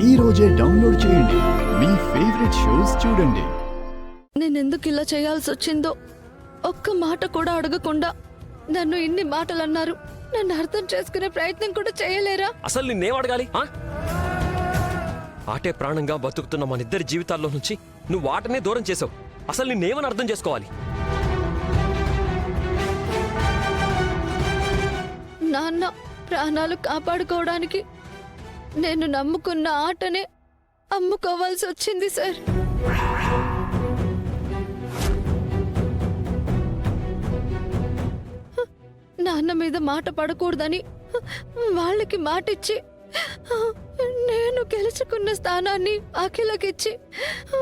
ఈ రోజే డౌన్లోడ్ చేయండి. మీ ఫేవరెట్ షోస్ చూడండి. నేనెందుకు ఇలా చేయాల్సి వచ్చిందో ఒక్క మాట కూడా అడగకుండా నన్ను ఇన్ని మాటలు అన్నారు. నన్ను అర్థం చేసుకునే ప్రయత్నం కూడా చేయలేరా? అసలు నిన్నేం అడగాలి? ఆటే ప్రాణంగా బతుకుతున్న మన ఇద్దరి జీవితాల్లో నుంచి నువ్వు ఆటనే దూరం చేసావు. అసలు నిన్నేమని అర్థం చేసుకోవాలి? నాన్న ప్రాణాలు కాపాడుకోవడానికి నేను నమ్ముకున్న ఆటనే అమ్ముకోవాల్సి వచ్చింది సార్. నాన్న మీద మాట పడకూడదని వాళ్ళకి మాటిచ్చి నేను గెలుచుకున్న స్థానాన్ని అఖిలకిచ్చి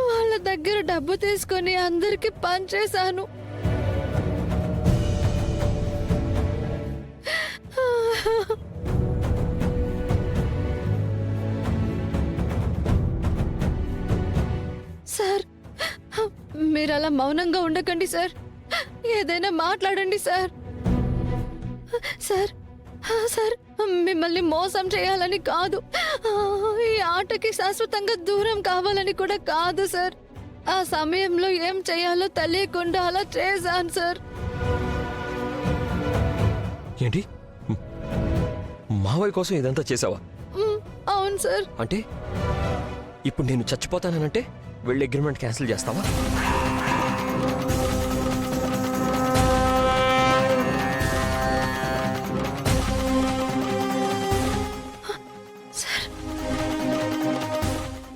వాళ్ళ దగ్గర డబ్బు తీసుకొని అందరికి పనిచేశాను. సార్, మీరు అలా మౌనంగా ఉండకండి సార్. ఏదైనా మాట్లాడండి సార్. సార్ సార్, మిమ్మల్ని మోసం చేయాలని కాదు, ఈ ఆటకి శాశ్వతంగా దూరం కావాలని కూడా కాదు సార్. ఆ సమయంలో ఏం చేయాలో తెలియకుండా అలా చేశాను సార్. ఏంటి, మావయ్య కోసం ఇదంతా చేసావా? అవును సార్. అంటే ఇప్పుడు నేను చచ్చిపోతానంటే వెళ్ళి అగ్రిమెంట్ క్యాన్సిల్ చేస్తావా?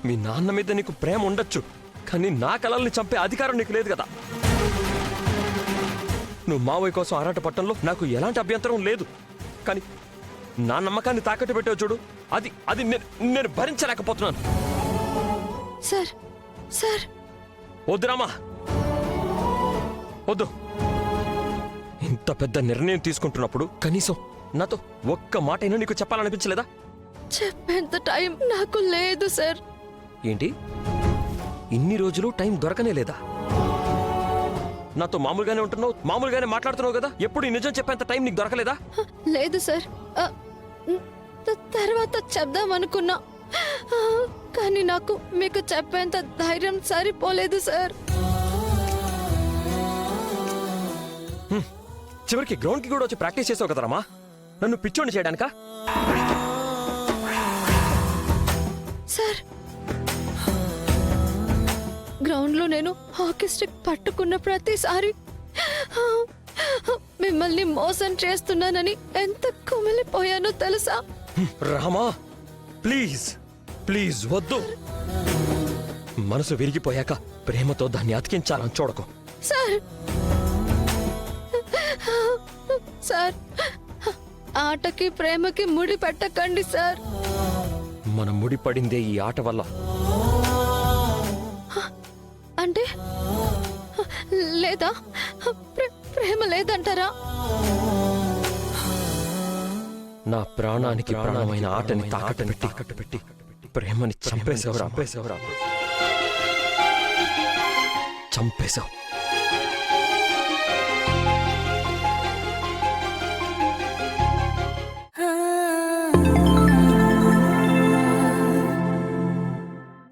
మీ నాన్న మీద నీకు ప్రేమ ఉండొచ్చు, కానీ నా కలల్ని చంపే అధికారం నీకు లేదు కదా. నువ్వు మావయ్య కోసం ఆరాట పట్టడంలో నాకు ఎలాంటి అభ్యంతరం లేదు, కానీ నా నమ్మకాన్ని తాకట్టు పెట్టావు చూడు, అది నేను భరించలేకపోతున్నాను. సార్ సార్, వద్దు రామా, వద్దు. ఇంత పెద్ద నిర్ణయం తీసుకుంటున్నప్పుడు కనీసం నాతో ఒక్క మాట అయినా నీకు చెప్పాలనిపించలేదా? చెప్పేంత టైం నాకు లేదు సార్. ఏంటి, ఇన్ని రోజులు టైం దొరకనే లేదా? నాతో మామూలుగానే ఉంటున్నావు, మామూలుగానే మాట్లాడుతున్నావు కదా, ఎప్పుడు ఈ నిజం చెప్పేంత టైం నీకు దొరకలేదా? లేదు సార్. తర్వాత చెప్దామనుకున్నా, కానీ నాకు మీకు చెప్పేంత ధైర్యం సరిపోలేదు సార్. చివరికి గ్రౌండ్ కి కూడా వచ్చి ప్రాక్టీస్ చేసావు కదరామా, నన్ను పిచ్చోని చేయడానికా? సార్, గ్రౌండ్ లో నేను హాకీ స్టిక్ పట్టుకున్న ప్రతిసారి మిమ్మల్ని మోసం చేస్తున్నానని ఎంత కుమిలిపోయానో తెలుసా? రామా, ప్లీజ్ ప్లీజ్ వద్దు. మనసు విరిగిపోయాక ప్రేమతో దాన్ని అతికించాలని చూడకు. సార్ సార్, ఆటకి ప్రేమకి ముడి పెట్టకండి సార్. మన ముడి పడిందే ఈ ఆట వల్ల. అంటే లేదా, ప్రేమ లేదంటారా? నా ప్రాణానికి ప్రాణమైన ఆటని తాకట్టు పెట్టి ప్రేమని చంపేశావు. చంపేశావు.